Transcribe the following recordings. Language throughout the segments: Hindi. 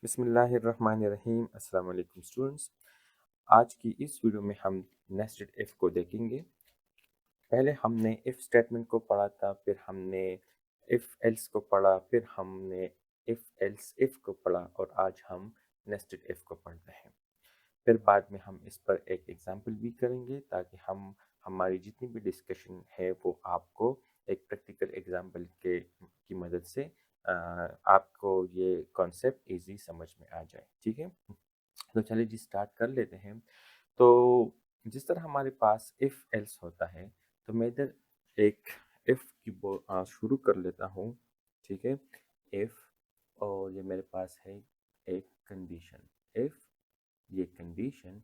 बिस्मिल्लाहिर्रहमानिर्रहीम। अस्सलाम वालेकुम स्टूडेंट्स। आज की इस वीडियो में हम नेस्टेड इफ़ को देखेंगे। पहले हमने इफ़ स्टेटमेंट को पढ़ा था, फिर हमने इफ़ एल्स को पढ़ा, फिर हमने इफ़ एल्स इफ़ को पढ़ा और आज हम नेस्टेड इफ़ को पढ़ रहे हैं। फिर बाद में हम इस पर एक एग्जाम्पल भी करेंगे ताकि हम हमारी जितनी भी डिस्कशन है वो आपको एक प्रैक्टिकल एग्जाम्पल के की मदद से आपको ये कॉन्सेप्ट इजी समझ में आ जाए। ठीक है, तो चलिए जी स्टार्ट कर लेते हैं। तो जिस तरह हमारे पास इफ़ एल्स होता है, तो मैं इधर एक इफ़ की शुरू कर लेता हूँ। ठीक है, इफ़, और ये मेरे पास है एक कंडीशन। इफ़, ये कंडीशन,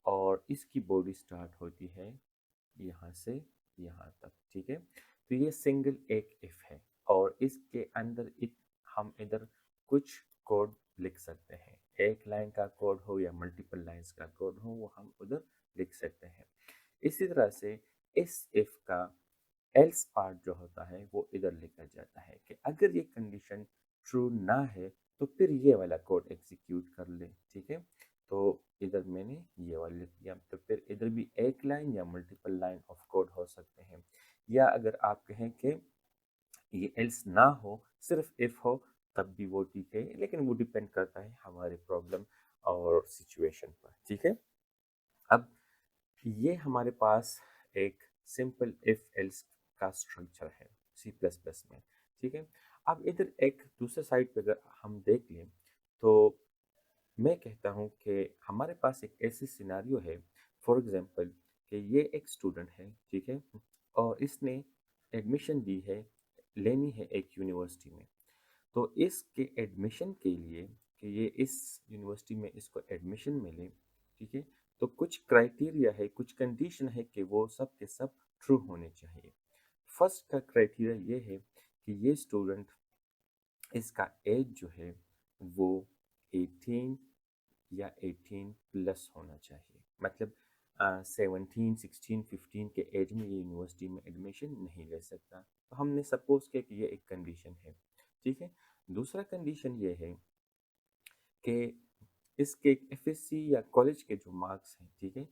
और इसकी बॉडी स्टार्ट होती है यहाँ से यहाँ तक। ठीक है, तो ये सिंगल एक इफ है और इसके अंदर हम इधर कुछ कोड लिख सकते हैं। एक लाइन का कोड हो या मल्टीपल लाइंस का कोड हो, वो हम उधर लिख सकते हैं। इसी तरह से इस इफ का एल्स पार्ट जो होता है वो इधर लिखा जाता है कि अगर ये कंडीशन ट्रू ना है तो फिर ये वाला कोड एग्जीक्यूट कर ले। ठीक है, तो इधर मैंने ये वाला लिख दिया। तो फिर इधर भी एक लाइन या मल्टीपल लाइन ऑफ कोड हो सकते हैं, या अगर आप कहें कि ये एल्स ना हो, सिर्फ इफ हो, तब भी वो ठीक है, लेकिन वो डिपेंड करता है हमारे प्रॉब्लम और सिचुएशन पर। ठीक है, अब ये हमारे पास एक सिंपल इफ एल्स का स्ट्रक्चर है सी प्लस प्लस में। ठीक है, अब इधर एक दूसरे साइड पे अगर हम देख लें तो मैं कहता हूँ कि हमारे पास एक ऐसी सिनारियो है, फॉर एग्जांपल कि ये एक स्टूडेंट है। ठीक है, और इसने एडमिशन ली है, लेनी है एक यूनिवर्सिटी में। तो इसके एडमिशन के लिए कि ये इस यूनिवर्सिटी में इसको एडमिशन मिले, ठीक है, तो कुछ क्राइटेरिया है, कुछ कंडीशन है कि वो सब के सब ट्रू होने चाहिए। फर्स्ट का क्राइटेरिया ये है कि ये स्टूडेंट, इसका एज जो है वो 18 या 18 प्लस होना चाहिए। मतलब 17, 16, 15 के एज में ये यूनिवर्सिटी में एडमिशन नहीं ले सकता। तो हमने सपोज किया कि ये एक कंडीशन है। ठीक है, दूसरा कंडीशन ये है कि इसके एफएससी या कॉलेज के जो मार्क्स हैं, ठीक है,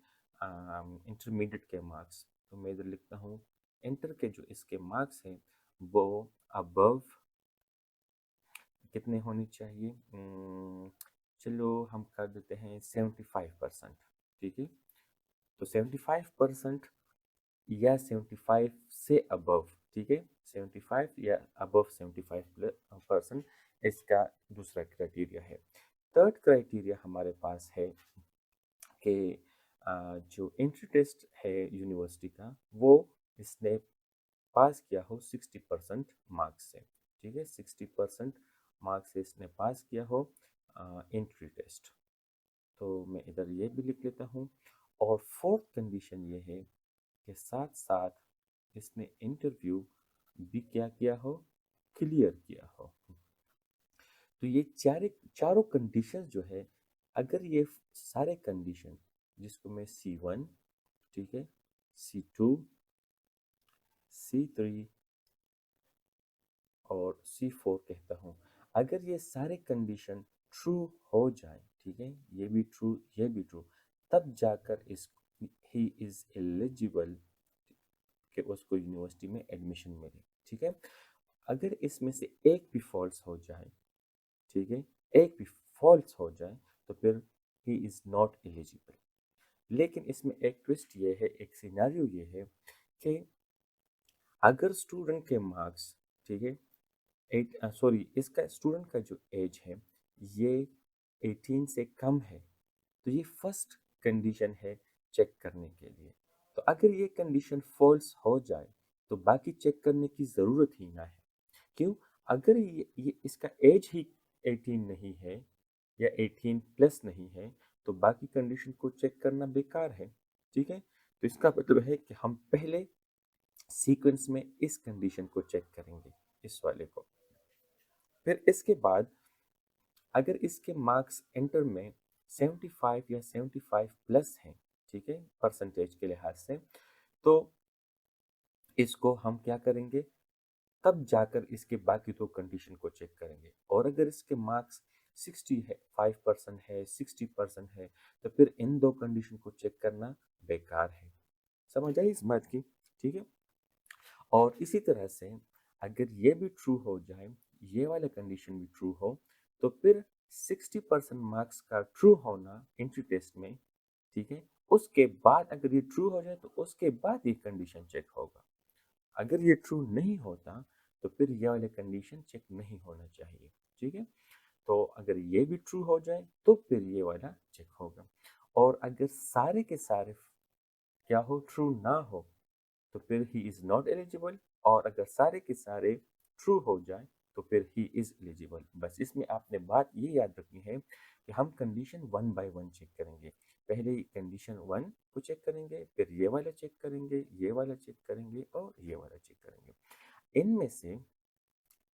इंटरमीडिएट के मार्क्स, तो मैं इधर लिखता हूँ इंटर के जो इसके मार्क्स हैं वो अबव कितने होने चाहिए। चलो हम कर देते हैं 75%। ठीक है, तो 75% या 75 से अबव। ठीक है, 75 या अबव 75% इसका दूसरा क्राइटेरिया है। थर्ड क्राइटेरिया हमारे पास है कि जो एंट्री टेस्ट है यूनिवर्सिटी का, वो इसने पास किया हो 60% मार्क्स से। ठीक है, 60% मार्क्स से इसने पास किया हो एंट्री टेस्ट। तो मैं इधर ये भी लिख लेता हूँ। और फोर्थ कंडीशन ये है कि साथ साथ इसने इंटरव्यू भी क्या किया हो, क्लियर किया हो। तो ये चारों कंडीशंस जो है, अगर ये सारे कंडीशन, जिसको मैं C1, ठीक है, C2, C3 और C4 कहता हूँ, अगर ये सारे कंडीशन ट्रू हो जाए, ठीक है, ये भी ट्रू ये भी ट्रू, तब जाकर इस ही इज एलिजिबल कि उसको यूनिवर्सिटी में एडमिशन मिले। ठीक है, अगर इसमें से एक भी फॉल्स हो जाए, ठीक है, एक भी फॉल्स हो जाए, तो फिर ही इज नॉट एलिजिबल। लेकिन इसमें एक ट्विस्ट ये है, एक सिनेरियो ये है कि अगर स्टूडेंट के मार्क्स, ठीक है, एट सॉरी इसका स्टूडेंट का जो एज है ये 18 से कम है, तो ये फर्स्ट कंडीशन है चेक करने के लिए। तो अगर ये कंडीशन फॉल्स हो जाए तो बाकी चेक करने की ज़रूरत ही ना है। क्यों? अगर ये इसका एज ही 18 नहीं है या 18 प्लस नहीं है, तो बाकी कंडीशन को चेक करना बेकार है। ठीक है, तो इसका मतलब है कि हम पहले सीक्वेंस में इस कंडीशन को चेक करेंगे, इस वाले को। फिर इसके बाद अगर इसके मार्क्स इंटर में 75 या 75 प्लस हैं, ठीक है, परसेंटेज के लिहाज से, तो इसको हम क्या करेंगे, तब जाकर इसके बाकी दो कंडीशन को चेक करेंगे। और अगर इसके मार्क्स 60 है, 5% है, 60% है, तो फिर इन दो कंडीशन को चेक करना बेकार है। समझ आई इस बात की? ठीक है। और इसी तरह से अगर ये भी ट्रू हो जाए, ये वाला कंडीशन भी ट्रू हो, तो फिर 60% मार्क्स का ट्रू होना एंट्री टेस्ट में, ठीक है, उसके बाद अगर ये ट्रू हो जाए तो उसके बाद ये कंडीशन चेक होगा। अगर ये ट्रू नहीं होता तो फिर ये वाले कंडीशन चेक नहीं होना चाहिए। ठीक है। तो अगर ये भी ट्रू हो जाए तो फिर ये वाला चेक होगा। और अगर सारे के सारे क्या हो, ट्रू ना हो, तो फिर ही इज नॉट एलिजिबल। और अगर सारे के सारे ट्रू हो जाए तो फिर ही इज एलिजिबल। बस इसमें आपने बात ये याद रखनी है कि हम condition one by one check करेंगे। पहले कंडीशन वन को चेक करेंगे, फिर ये वाला चेक करेंगे, ये वाला चेक करेंगे और ये वाला चेक करेंगे। इनमें से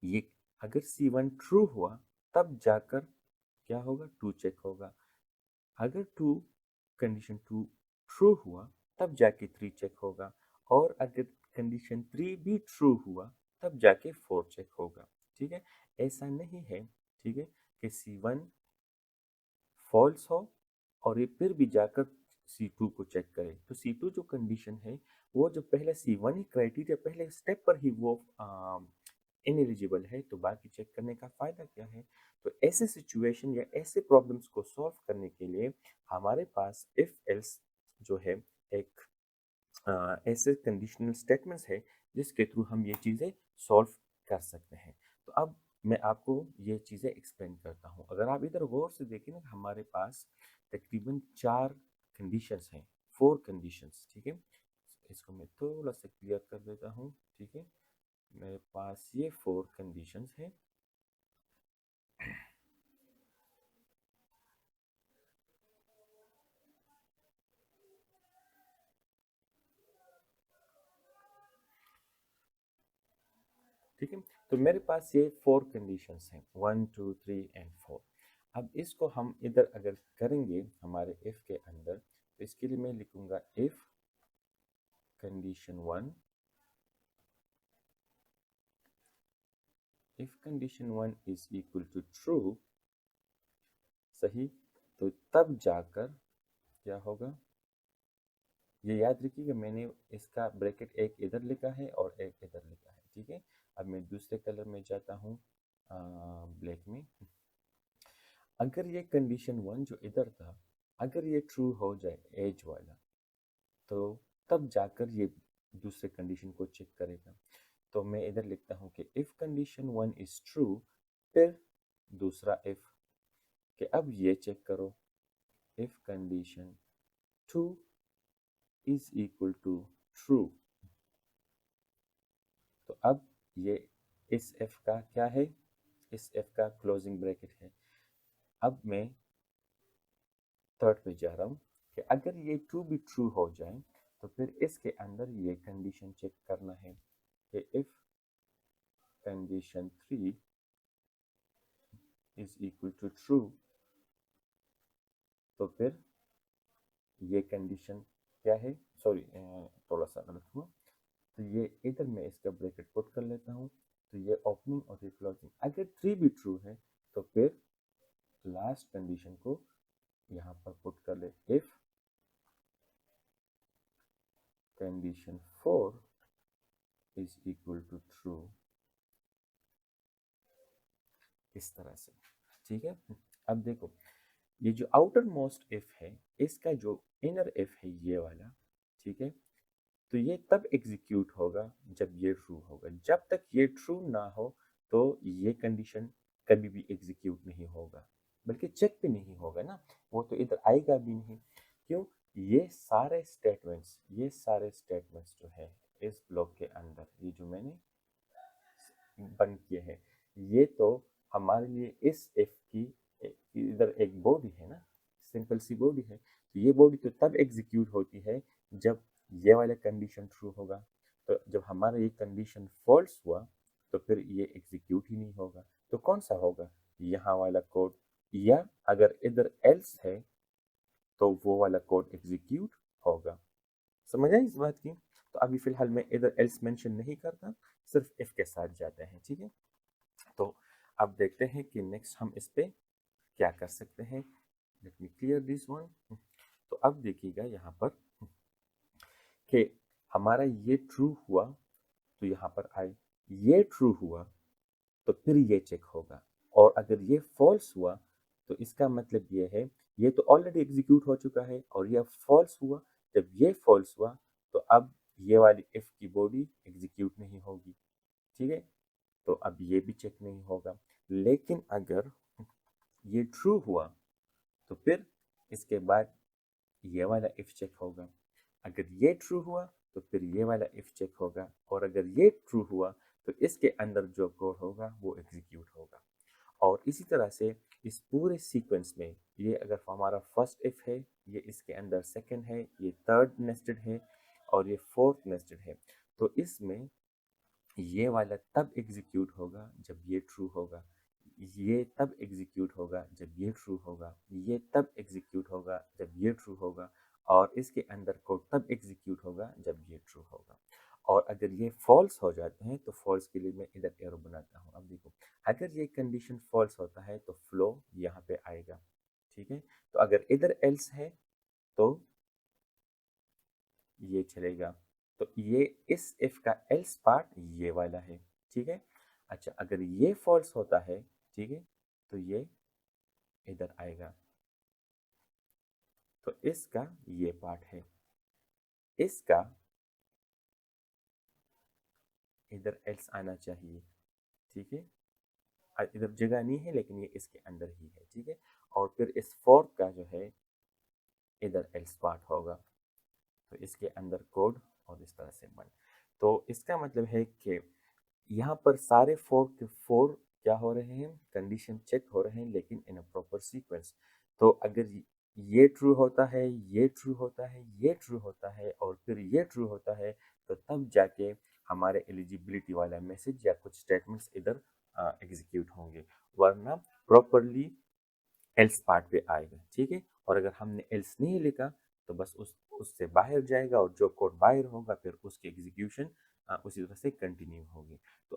ये अगर C1 ट्रू हुआ तब जाकर क्या होगा, टू चेक होगा। अगर टू कंडीशन टू ट्रू हुआ तब जाके थ्री चेक होगा। और अगर कंडीशन थ्री भी ट्रू हुआ तब जाके फोर चेक होगा। ठीक है। ऐसा नहीं है, ठीक है, कि C1 फॉल्स हो और ये फिर भी जाकर C2 को चेक करे। तो C2 जो कंडीशन है वो जो पहले C1 ही क्राइटेरिया पहले स्टेप पर ही वो इनएलिजिबल है, तो बाकी चेक करने का फायदा क्या है। तो ऐसे सिचुएशन या ऐसे प्रॉब्लम्स को सॉल्व करने के लिए हमारे पास इफ एल्स जो है एक ऐसे कंडीशनल स्टेटमेंट्स है जिसके थ्रू हम ये चीज़ें सॉल्व कर सकते हैं। तो अब मैं आपको ये चीज़ें एक्सप्लेन करता हूँ। अगर आप इधर गौर से देखें ना, हमारे पास तकरीबन चार कंडीशंस हैं, फोर कंडीशंस। ठीक है। इसको मैं थोड़ा सा क्लियर कर देता हूँ। ठीक है। मेरे पास ये फोर कंडीशंस हैं। ठीक है। तो मेरे पास ये फोर कंडीशंस हैं, one two three and four. अब इसको हम इधर अगर करेंगे हमारे इफ के अंदर, तो इसके लिए मैं लिखूंगा if condition one, if condition one is equal to true, सही, तो तब जाकर क्या होगा, ये याद रखिएगा मैंने इसका ब्रैकेट एक इधर लिखा है और एक इधर लिखा है। ठीक है। अब मैं दूसरे कलर में जाता हूँ, ब्लैक में। अगर ये कंडीशन वन जो इधर था, अगर ये ट्रू हो जाए एज वाला, तो तब जाकर ये दूसरे कंडीशन को चेक करेगा। तो मैं इधर लिखता हूँ कि if condition one is true, फिर दूसरा इफ, कि अब ये चेक करो, if condition two is equal to true, तो अब ये इस एफ का क्या है, इस एफ का क्लोजिंग ब्रैकेट है। अब मैं थर्ड पे जा रहा हूँ कि अगर ये टू भी ट्रू हो जाए तो फिर इसके अंदर ये कंडीशन चेक करना है कि if condition three is equal to true, तो फिर ये कंडीशन क्या है, सॉरी थोड़ा सा गलत हुआ, तो ये इधर मैं इसका ब्रैकेट पुट कर लेता हूँ। तो ये ओपनिंग और ये क्लोजिंग, अगर थ्री भी ट्रू है तो फिर लास्ट कंडीशन को यहाँ पर पुट कर ले, if condition four is equal to true, इस तरह से। ठीक है। अब देखो, ये जो आउटर मोस्ट इफ है, इसका जो इनर इफ है ये वाला, ठीक है, तो ये तब एग्जीक्यूट होगा जब ये ट्रू होगा। जब तक ये ट्रू ना हो तो ये कंडीशन कभी भी एग्जीक्यूट नहीं होगा, बल्कि चेक भी नहीं होगा ना, वो तो इधर आएगा भी नहीं। क्यों? ये सारे स्टेटमेंट्स जो है इस ब्लॉक के अंदर, ये जो मैंने बंद किए हैं, ये तो हमारे लिए इस इफ की इधर एक बॉडी है ना, सिंपल सी बॉडी है। तो ये बॉडी तो तब एग्जीक्यूट होती है जब ये वाला कंडीशन ट्रू होगा। तो जब हमारा ये कंडीशन फॉल्स हुआ तो फिर ये एग्जीक्यूट ही नहीं होगा। तो कौन सा होगा, यहाँ वाला कोड, या अगर इधर एल्स है तो वो वाला कोड एग्जीक्यूट होगा। समझ आई इस बात की? तो अभी फिलहाल मैं इधर एल्स मेंशन नहीं करता, सिर्फ इफ के साथ जाते हैं। ठीक है। तो अब देखते हैं कि नेक्स्ट हम इस पे क्या कर सकते हैं, let me clear this one. तो अब देखिएगा यहाँ पर कि हमारा ये ट्रू हुआ तो यहाँ पर आए, ये ट्रू हुआ तो फिर ये चेक होगा, और अगर ये फॉल्स हुआ तो इसका मतलब ये है ये तो ऑलरेडी एग्जीक्यूट हो चुका है, और ये फॉल्स हुआ। जब ये फॉल्स हुआ तो अब ये वाली इफ की बॉडी एग्जीक्यूट नहीं होगी, ठीक है, तो अब ये भी चेक नहीं होगा। लेकिन अगर ये ट्रू हुआ तो फिर इसके बाद ये वाला इफ चेक होगा, अगर ये ट्रू हुआ तो फिर ये वाला इफ चेक होगा, और अगर ये ट्रू हुआ तो इसके अंदर जो कोड होगा वो एग्जीक्यूट होगा। और इसी तरह से इस पूरे सीक्वेंस में ये अगर हमारा फर्स्ट इफ है, ये इसके अंदर सेकंड है, ये थर्ड नेस्टेड है, और ये फोर्थ नेस्टेड है, तो इसमें ये वाला तब एग्जीक्यूट होगा जब ये ट्रू होगा, ये तब एग्जीक्यूट होगा जब ये ट्रू होगा, ये तब एग्जीक्यूट होगा जब ये ट्रू होगा, और इसके अंदर कोड तब एग्जीक्यूट होगा जब ये ट्रू होगा। और अगर ये फॉल्स हो जाते हैं तो फॉल्स के लिए मैं इधर एरो बनाता हूँ। अब देखो, अगर ये कंडीशन फॉल्स होता है तो फ्लो यहाँ पे आएगा, ठीक है, तो अगर इधर एल्स है तो ये चलेगा, तो ये इस इफ का एल्स पार्ट ये वाला है, ठीक है। अच्छा, अगर ये फॉल्स होता है, ठीक है, तो ये इधर आएगा, तो इसका ये पार्ट है, इसका इधर एल्स आना चाहिए, ठीक है। इधर जगह नहीं है लेकिन ये इसके अंदर ही है, ठीक है। और फिर इस फोर्थ का जो है इधर एल्स पार्ट होगा, तो इसके अंदर कोड और इस तरह से बन। तो इसका मतलब है कि यहाँ पर सारे फोर के फोर क्या हो रहे हैं, कंडीशन चेक हो रहे हैं, लेकिन इन अ प्रॉपर सीक्वेंस। तो अगर ये ट्रू होता है, ये ट्रू होता है, ये ट्रू होता है, और फिर ये ट्रू होता है, तो तब जाके हमारे एलिजिबिलिटी वाला मैसेज या कुछ स्टेटमेंट्स इधर एग्जीक्यूट होंगे, वरना प्रॉपरली एल्स पार्ट पे आएगा, ठीक है। और अगर हमने एल्स नहीं लिखा तो बस उससे बाहर जाएगा, और जो कोड बाहर होगा फिर उसकी एग्जीक्यूशन उसी तरह से कंटिन्यू होगी। तो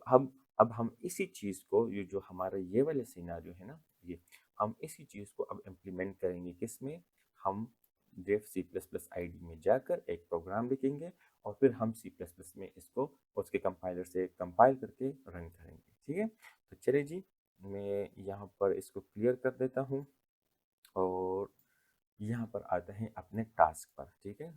अब हम इसी चीज़ को, ये जो हमारा ये वाले सिनेरियो है ना, ये हम इसी चीज़ को अब इम्प्लीमेंट करेंगे किसमें, हम dev C plus plus I D में जाकर एक प्रोग्राम लिखेंगे, और फिर हम सी प्लस प्लस में इसको उसके कंपाइलर से कंपाइल करके रन करेंगे, ठीक है। तो चलिए जी, मैं यहाँ पर इसको क्लियर कर देता हूँ, और यहाँ पर आते हैं अपने टास्क पर, ठीक है।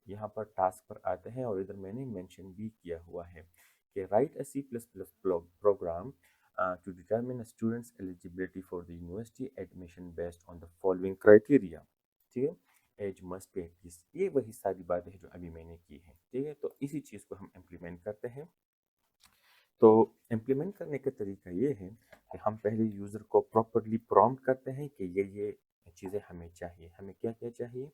यहाँ पर टास्क पर आते हैं, और इधर मैंने मेंशन भी किया हुआ है कि write a C plus plus program to determine students eligibility for the university admission based on the following criteria, ठीक है। एज मस्ट बी एटलीस्ट, ये वही सारी बातें हैं जो अभी मैंने की हैं, ठीक है। तो इसी चीज़ को हम इम्प्लीमेंट करते हैं। तो इम्प्लीमेंट करने का तरीका ये है कि हम पहले यूज़र को प्रॉपरली प्रॉम्प्ट करते हैं कि ये चीज़ें हमें चाहिए। हमें क्या क्या चाहिए,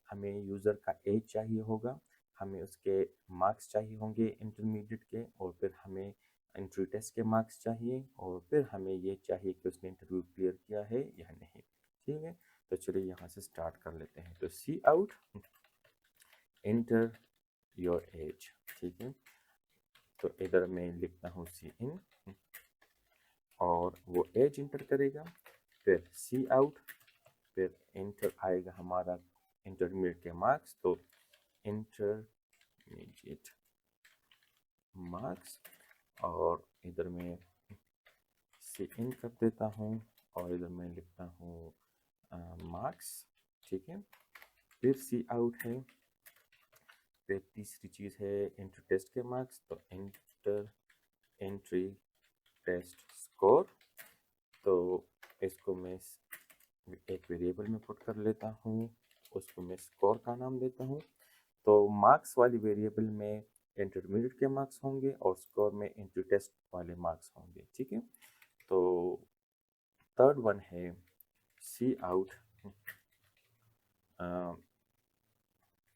हमें यूज़र का एज चाहिए होगा, हमें उसके मार्क्स चाहिए होंगे इंटरमीडिएट के, और फिर हमें एंट्री टेस्ट के मार्क्स चाहिए, और फिर हमें ये चाहिए कि उसने इंटरव्यू क्लियर किया है या नहीं, ठीक है। तो चलिए यहाँ से स्टार्ट कर लेते हैं। तो सी आउट एंटर योर एज, ठीक है। तो इधर मैं लिखता हूँ सी इन, और वो एज इंटर करेगा, फिर सी आउट, फिर इंटर आएगा हमारा इंटरमीडिएट के मार्क्स, तो इंटरमीडिएट मार्क्स, और इधर मैं सी इन कर देता हूँ, और इधर मैं लिखता हूँ मार्क्स, ठीक है। फिर सी आउट है, फिर तीसरी चीज़ है इंटर टेस्ट के मार्क्स, तो इंटर एंट्री टेस्ट स्कोर, तो इसको मैं एक वेरिएबल में पुट कर लेता हूँ, उसको मैं स्कोर का नाम देता हूँ। तो मार्क्स वाली वेरिएबल में इंटरमीडिएट के मार्क्स होंगे, और स्कोर में इंटर टेस्ट वाले मार्क्स होंगे, ठीक है। तो थर्ड वन है सी आउट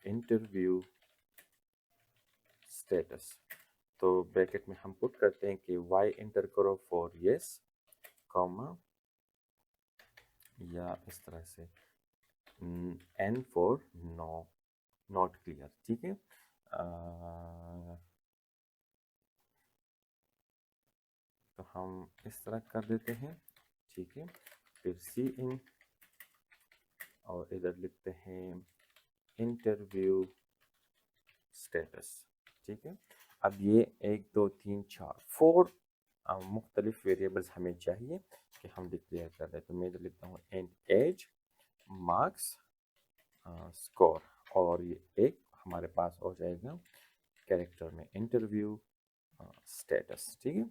इंटरव्यू स्टेटस, तो ब्रैकेट में हम पुट करते हैं कि वाई इंटर करो फॉर यस, कॉमा, या इस तरह से N for no, not clear, ठीक है। तो हम इस तरह कर देते हैं, ठीक है, फिर सी इन और इधर लिखते हैं इंटरव्यू स्टेटस। ठीक है, अब ये 1 2 3 4 4 मुख्तलिफ वेरिएबल्स हमें चाहिए कि हम डिक्लेयर कर दें। तो मैं इधर लिखता हूँ इंट एज मार्क्स स्कोर, और ये एक हमारे पास हो जाएगा कैरेक्टर में इंटरव्यू स्टेटस। ठीक है,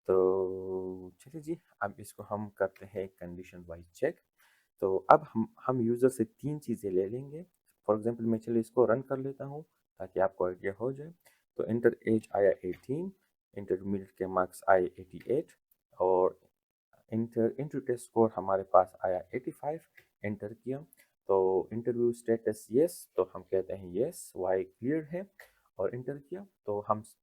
तो चलिए जी, अब इसको हम करते हैं कंडीशन वाइज चेक। तो अब हम यूज़र से 3 चीज़ें ले लेंगे। फॉर एग्जांपल मैं चलिए इसको रन कर लेता हूँ ताकि आपको आइडिया हो जाए। तो इंटर एज आया 18, इंटरमीडिएट के मार्क्स आए 88, और इंटर टेस्ट स्कोर हमारे पास आया 85। एंटर किया तो इंटरव्यू स्टेटस यस, तो हम कहते हैं यस वाई क्लियर है, और इंटर किया तो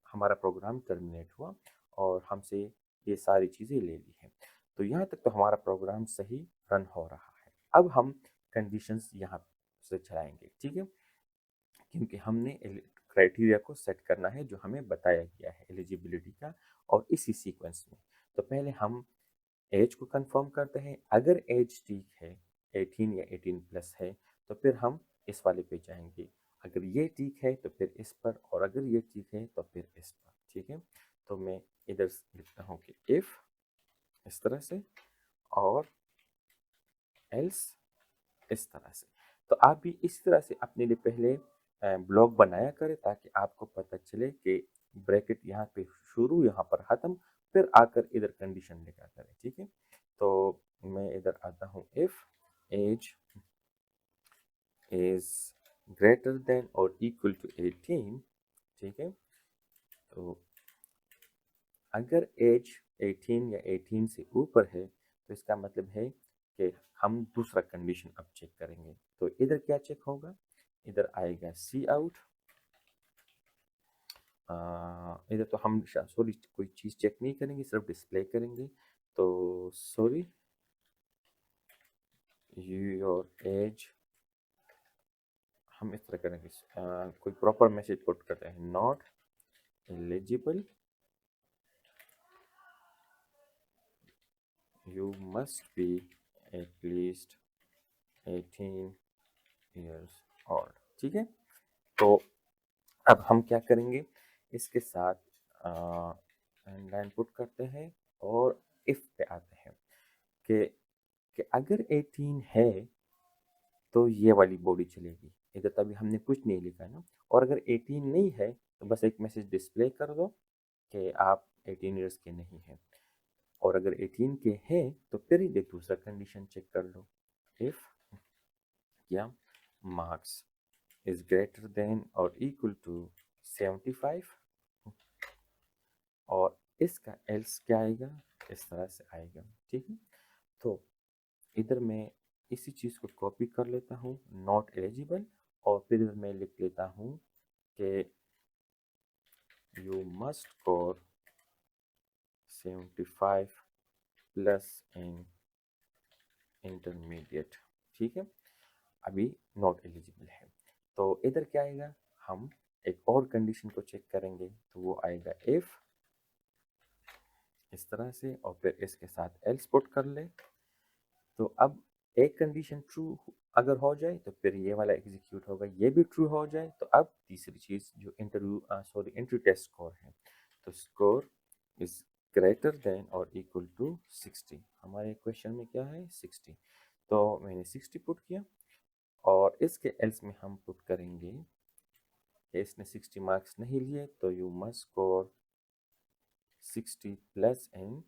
हमारा प्रोग्राम टर्मिनेट हुआ और हमसे ये सारी चीज़ें ले ली हैं। तो यहाँ तक तो हमारा प्रोग्राम सही रन हो रहा है। अब हम कंडीशंस यहाँ से चलाएंगे। ठीक है, क्योंकि हमने क्राइटेरिया को सेट करना है जो हमें बताया गया है एलिजिबिलिटी का, और इसी सीक्वेंस में। तो पहले हम एज को कंफर्म करते हैं। अगर एज ठीक है, 18 या 18 प्लस है, तो फिर हम इस वाले पे जाएंगे। अगर ये ठीक है तो फिर इस पर, और अगर ये ठीक है तो फिर इस पर। ठीक है, तो मैं इधर लिखता हूँ कि इफ इस तरह से, और एल्स इस तरह से। तो आप भी इस तरह से अपने लिए पहले ब्लॉक बनाया करें ताकि आपको पता चले कि ब्रैकेट यहाँ पे शुरू, यहाँ पर ख़त्म, फिर आकर इधर कंडीशन लिखा करें। ठीक है, तो मैं इधर आता हूँ if age is greater than और इक्वल टू 18। ठीक है, तो अगर एज 18 या 18 से ऊपर है तो इसका मतलब है कि हम दूसरा कंडीशन अब चेक करेंगे। तो इधर क्या चेक होगा, इधर आएगा सी आउट। इधर तो हम सॉरी कोई चीज़ चेक नहीं करेंगे, सिर्फ डिस्प्ले करेंगे। तो सॉरी योर एज, हम इस तरह करेंगे, कोई प्रॉपर मैसेज पुट करते हैं, not eligible, you must be at least 18 years old. ठीक है, तो अब हम क्या करेंगे, इसके साथ लाइन पुट करते हैं और इफ पे आते हैं कि अगर 18 है तो ये वाली बॉडी चलेगी। इधर तभी हमने कुछ नहीं लिखा ना, और अगर 18 नहीं है तो बस एक मैसेज डिस्प्ले कर दो कि आप 18 ईयर्स के नहीं हैं, और अगर 18 के हैं तो फिर ये दूसरा कंडीशन चेक कर लो। इफ क्या मार्क्स इज ग्रेटर देन और इक्वल टू 75, और इसका एल्स क्या आएगा, इस तरह से आएगा। ठीक है, तो इधर मैं इसी चीज़ को कॉपी कर लेता हूँ, नॉट एलिजिबल, और फिर इधर मैं लिख लेता हूँ कि you must score 75 plus in intermediate. ठीक है, अभी नॉट एलिजिबल है। तो इधर क्या आएगा, हम एक और कंडीशन को चेक करेंगे, तो वो आएगा इफ इस तरह से, और फिर इसके साथ एल्स पुट कर ले। तो अब एक कंडीशन ट्रू अगर हो जाए तो फिर ये वाला एग्जीक्यूट होगा, ये भी ट्रू हो जाए तो अब तीसरी चीज़ जो इंटरव्यू टेस्ट स्कोर है, तो स्कोर इज ग्रेटर देन और इक्वल टू 60। हमारे क्वेश्चन में क्या है 60, तो मैंने 60 पुट किया, और इसके एल्स में हम पुट करेंगे कि इसने 60 मार्क्स नहीं लिए तो you must score 60 plus in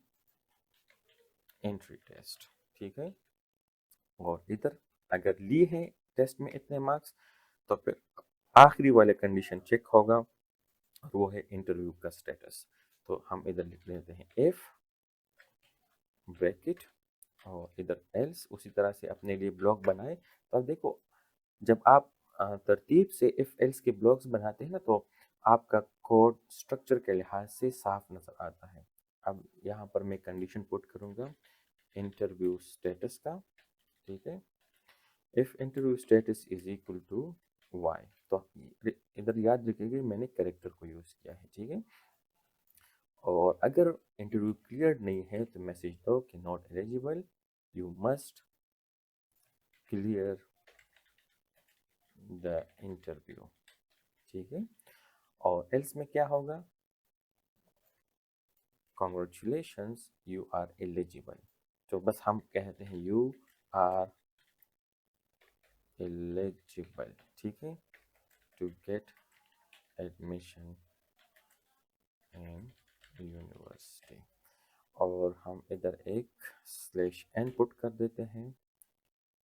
entry test. ठीक है, और इधर अगर लिए हैं टेस्ट में इतने मार्क्स तो फिर आखिरी वाले कंडीशन चेक होगा, और वो है इंटरव्यू का स्टेटस। तो हम इधर लिख लेते हैं इफ ब्रैकेट और इधर एल्स, उसी तरह से अपने लिए ब्लॉक बनाए। तो अब देखो, जब आप तरतीब से इफ एल्स के ब्लॉक्स बनाते हैं ना, तो आपका कोड स्ट्रक्चर के लिहाज से साफ नजर आता है। अब यहाँ पर मैं कंडीशन पुट करूँगा इंटरव्यू स्टेटस का। ठीक है, if interview status is equal to Y, तो इधर याद रखिएगा मैंने कैरेक्टर को यूज किया है। ठीक है, और अगर इंटरव्यू क्लियर नहीं है तो मैसेज दो कि not eligible, you must clear the interview. ठीक है, और एल्स में क्या होगा, कॉन्ग्रेचुलेशंस यू आर एलिजिबल। तो बस हम कहते हैं यू आर एलिजिबल, ठीक है, to get admission in university. और हम इधर एक स्लैश एन पुट कर देते हैं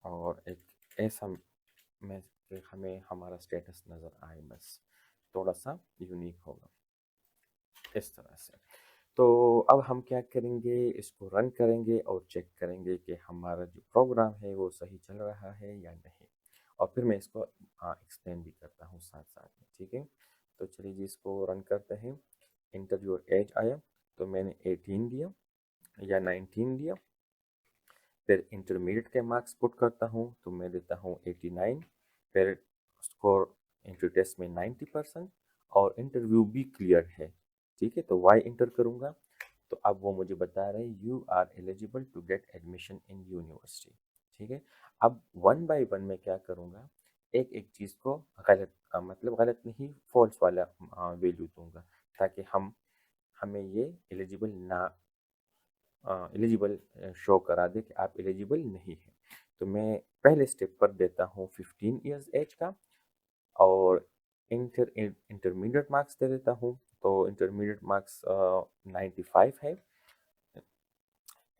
और एक ऐसा में कि हमें हमारा स्टेटस नज़र आए, बस थोड़ा सा यूनिक होगा इस तरह से। तो अब हम क्या करेंगे, इसको रन करेंगे और चेक करेंगे कि हमारा जो प्रोग्राम है वो सही चल रहा है या नहीं। और फिर मैं इसको एक्सप्लेन भी करता हूँ साथ साथ में, ठीक है। तो चलिए जी, इसको रन करते हैं। इंटरव्यू और एज आया तो मैंने 18 दिया या 19 दिया। फिर इंटरमीडिएट के मार्क्स पुट करता हूँ तो मैं देता हूँ 89। फिर स्कोर इंटरव्यू टेस्ट में 90% और इंटरव्यू भी क्लियर है, ठीक है। तो वाई इंटर करूँगा तो अब वो मुझे बता रहे हैं you are eligible to get admission in university, ठीक है। अब वन बाय वन मैं क्या करूँगा, एक एक चीज़ को गलत मतलब गलत नहीं, फॉल्स वाला वैल्यू दूंगा ताकि हमें ये एलिजिबल ना एलिजिबल शो करा दे कि आप एलिजिबल नहीं हैं। तो मैं पहले स्टेप पर देता हूँ 15 ईयर्स एज का और इंटरमीडिएट मार्क्स दे देता हूँ। तो इंटरमीडिएट मार्क्स 95 है,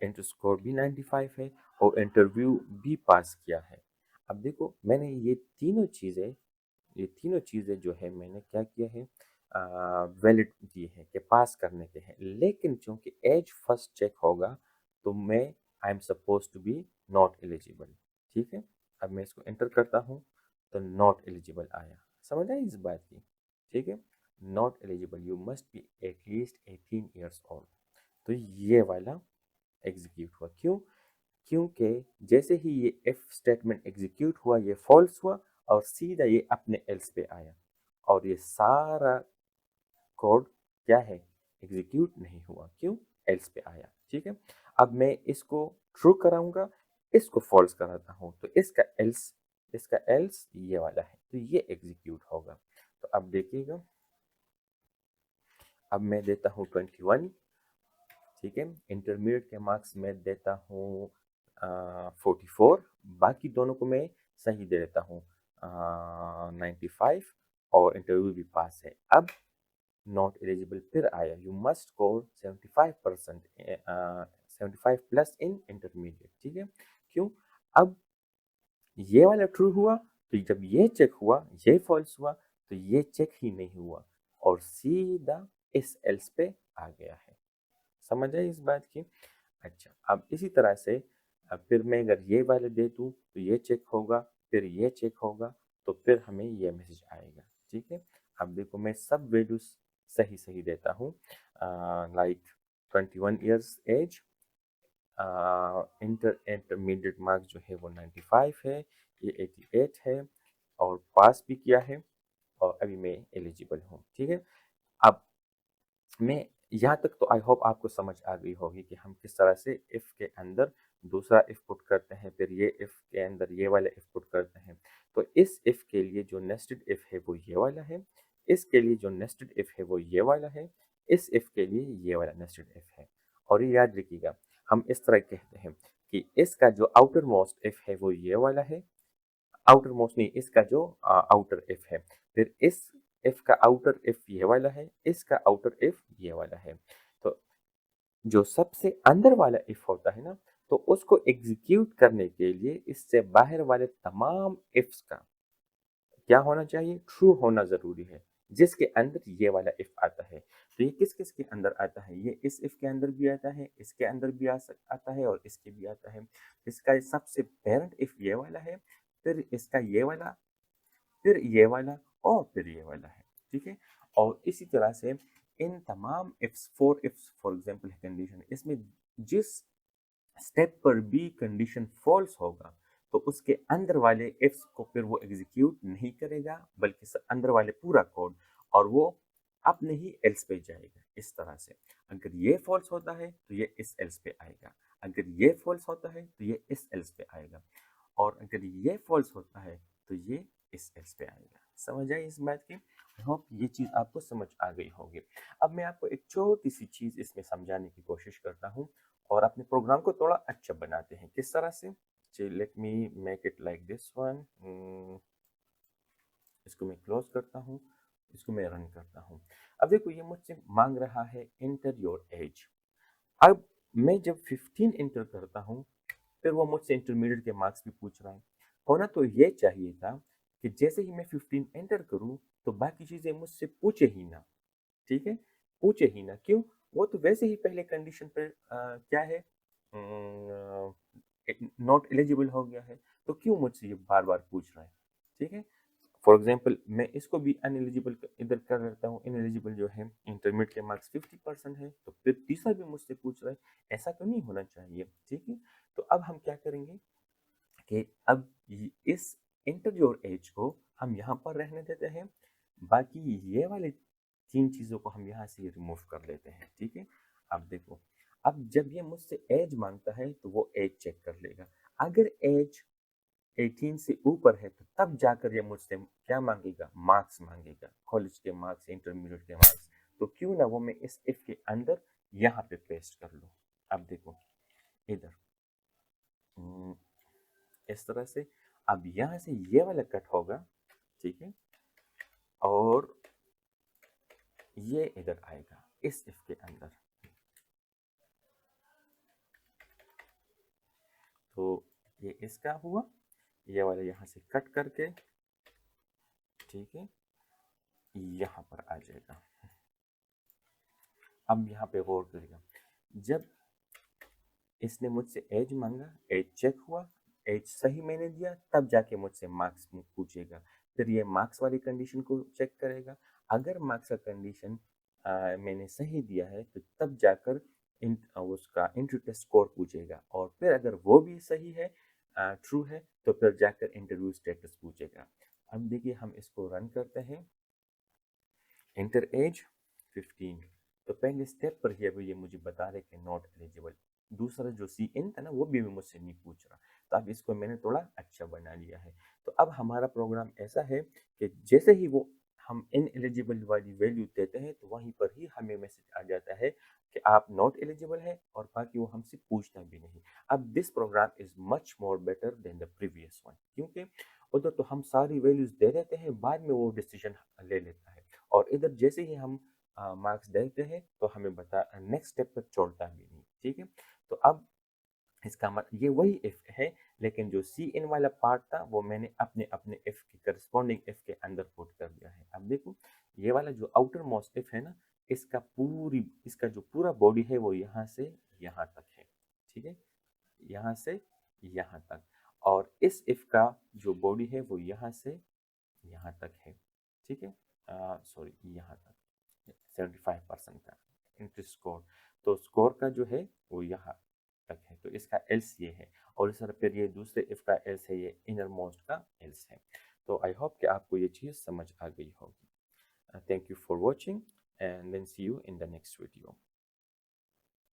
इंटर स्कोर भी 95 है और इंटरव्यू भी पास किया है। अब देखो मैंने ये तीनों चीज़ें जो है मैंने क्या किया है, वैलिड दिए हैं कि पास करने के हैं। लेकिन चूंकि एज फर्स्ट चेक होगा तो मैं I am suppose to be not eligible, ठीक है। अब मैं इसको एंटर करता हूँ तो नॉट एलिजिबल आया, समझ आई इस बात की, ठीक है। Not eligible, you must be at least 18 years old. तो ये वाला एग्जीक्यूट हुआ, क्यों, क्योंकि जैसे ही ये इफ स्टेटमेंट एग्जीक्यूट हुआ ये फॉल्स हुआ और सीधा ये अपने एल्स पे आया और ये सारा कोड क्या है, एग्जीक्यूट नहीं हुआ, क्यों, एल्स पे आया, ठीक है। अब मैं इसको ट्रू कराऊंगा, इसको फॉल्स कराता हूं तो इसका एल्स ये वाला है तो ये एग्जीक्यूट होगा। तो अब देखिएगा, अब मैं देता हूँ 21, ठीक है। इंटरमीडिएट के मार्क्स मैं देता हूँ 44, बाकी दोनों को मैं सही दे देता हूँ 95 और इंटरव्यू भी पास है। अब नॉट एलिजिबल फिर आया, you must score 75%, 75 plus in intermediate, ठीक है। क्यों, अब ये वाला ट्रू हुआ तो जब ये चेक हुआ ये फॉल्स हुआ तो ये चेक ही नहीं हुआ और सीधा इस एल्स पे आ गया है, समझ आई इस बात की। अच्छा, अब इसी तरह से अब फिर मैं अगर ये वाले दे दूँ तो ये चेक होगा, फिर ये चेक होगा तो फिर हमें ये मैसेज आएगा, ठीक है। अब देखो मैं सब वैल्यूज सही सही देता हूँ, like 21 years age, intermediate marks जो है वो 95 है, ये 88 है और पास भी किया है और अभी मैं एलिजिबल हूँ, ठीक है। अब मैं यहाँ तक तो आई होप आपको समझ आ गई होगी कि हम किस तरह से इफ के अंदर दूसरा इफ पुट करते हैं, फिर ये इफ के अंदर ये वाला इफ पुट करते हैं। तो इस इफ के लिए जो नेस्टेड इफ है वो ये वाला है, इसके लिए जो नेस्टेड इफ है वो ये वाला है, इस इफ के लिए ये वाला नेस्टेड इफ है। और ये याद रखिएगा, हम इस तरह कहते हैं कि इसका जो आउटर मोस्ट इफ है वो ये वाला है, आउटर मोस्ट नहीं, इसका जो आउटर इफ है, फिर इस इफ का आउटर इफ ये वाला है, इसका आउटर इफ ये वाला है। तो जो सबसे अंदर वाला इफ होता है ना, तो उसको एग्जीक्यूट करने के लिए इससे बाहर वाले तमाम इफ्स का क्या होना चाहिए, ट्रू होना जरूरी है, जिसके अंदर ये वाला इफ आता है। तो ये किस किस के अंदर आता है, ये इस इफ के अंदर भी आता है, इसके अंदर भी आता है और इसके भी आता है। इसका सबसे पेरेंट इफ ये वाला है, फिर इसका ये वाला, फिर ये वाला और फिर ये वाला है, ठीक है। और इसी तरह से इन तमाम ifs, four ifs for example condition, इसमें जिस स्टेप पर भी कंडीशन फॉल्स होगा तो उसके अंदर वाले इफ्स को फिर वो एग्जीक्यूट नहीं करेगा बल्कि अंदर वाले पूरा कोड, और वो अपने ही एल्स पे जाएगा, इस तरह से। अगर ये फॉल्स होता है तो ये इस एल्स पे आएगा, अगर ये फॉल्स होता है तो ये इस एल्स पे आएगा, और अगर ये फॉल्स होता है तो ये इस एल्स पे आएगा। समझ आई इस बात की? आई होप ये चीज़ आपको समझ आ गई होगी। अब मैं आपको एक छोटी सी चीज़ इसमें समझाने की कोशिश करता हूँ और अपने प्रोग्राम को थोड़ा अच्छा बनाते हैं। किस तरह से? Let me make it like this one. इसको मैं क्लोज करता हूँ, इसको मैं रन करता हूँ। अब देखो ये मुझसे मांग रहा है इंटर योर एज। अब मैं जब 15 इंटर करता हूँ फिर वो मुझसे इंटरमीडिएट के मार्क्स भी पूछ रहा है। होना तो ये चाहिए था कि जैसे ही मैं 15 एंटर करूँ तो बाकी चीज़ें मुझसे पूछे ही ना। ठीक है, पूछे ही ना। क्यों? वो तो वैसे ही पहले कंडीशन पर क्या है, नॉट एलिजिबल हो गया है, तो क्यों मुझसे ये बार बार पूछ रहा है? ठीक है, फॉर एग्जाम्पल मैं इसको भी अनएलिजिबल इधर कर देता हूँ। इनएलिजिबल जो है इंटरमीडिएट के मार्क्स 50% है, तो फिर तीसरा भी मुझसे पूछ रहा है। ऐसा तो नहीं होना चाहिए। ठीक है, तो अब हम क्या करेंगे कि अब इस इंटर योर एज को हम यहाँ पर रहने देते हैं, बाकी ये वाले तीन चीज़ों को हम यहाँ से रिमूव कर लेते हैं। ठीक है, अब देखो, अब जब ये मुझसे एज मांगता है तो वो एज चेक कर लेगा। अगर एज 18 से ऊपर है तो तब जाकर ये मुझसे क्या मांगेगा? मार्क्स मांगेगा, कॉलेज के मार्क्स, इंटरमीडिएट के मार्क्स। तो क्यों ना वो मैं इस इफ के अंदर यहाँ पे पेस्ट कर लूँ। अब देखो इधर, हम्म, इस तरह से। अब यहाँ से ये वाला कट होगा, ठीक है, और ये इधर आएगा इस इफ के अंदर। तो ये इसका हुआ, ये वाला यहाँ से कट करके, ठीक है, यहाँ पर आ जाएगा। अब यहाँ पे गौर करिएगा, जब इसने मुझसे एज मांगा, एज चेक हुआ, एज सही मैंने दिया, तब जाके मुझसे मार्क्स पूछेगा। फिर ये मार्क्स वाली कंडीशन को चेक करेगा। अगर मार्क्स का कंडीशन मैंने सही दिया है तो तब जाकर उसका इंटरव्यू टेस्ट स्कोर पूछेगा, और फिर अगर वो भी सही है, ट्रू है, तो फिर जाकर इंटरव्यू स्टेटस पूछेगा। अब देखिए हम इसको रन करते हैं। इंटर एज 15, तो पहले स्टेप पर ही अभी ये मुझे बता रहे कि नॉट एलिजिबल। दूसरा जो सी इन था ना, वो भी मुझसे नहीं पूछ रहा। तो अब इसको मैंने थोड़ा अच्छा बना लिया है। तो अब हमारा प्रोग्राम ऐसा है कि जैसे ही वो हम इन एलिजिबल वाली वैल्यू देते हैं तो वहीं पर ही हमें मैसेज आ जाता है कि आप नॉट एलिजिबल है, और बाकी वो हमसे पूछता भी नहीं। अब this program is much more better than the previous one, क्योंकि उधर तो हम सारी वैल्यूज दे देते हैं, बाद में वो डिसीजन ले लेता है, और इधर जैसे ही हम मार्क्स देते हैं तो हमें बता नेक्स्ट स्टेप तक छोड़ता भी नहीं। ठीक है, तो अब इसका मतलब ये वही इफ है, लेकिन जो सी इन वाला पार्ट था वो मैंने अपने अपने इफ के करस्पॉन्डिंग इफ के अंदर पुट कर दिया है। अब देखो ये वाला जो आउटर मोस्ट इफ है ना, इसका जो पूरा बॉडी है वो यहाँ से यहाँ तक है। ठीक है, यहाँ से यहाँ तक, और इस इफ का जो बॉडी है वो यहाँ से यहाँ तक है। ठीक है, सॉरी यहाँ तक 75% का इंटरेस्ट स्कोर। तो स्कोर का जो है वो यहाँ तक है, तो इसका एल्स ये है, और इस तरह फिर ये दूसरे इफ का एल्स है, ये इनर मोस्ट का एल्स है। तो आई होप कि आपको ये चीज़ समझ आ गई होगी। Thank you for watching, and then see you in the next video.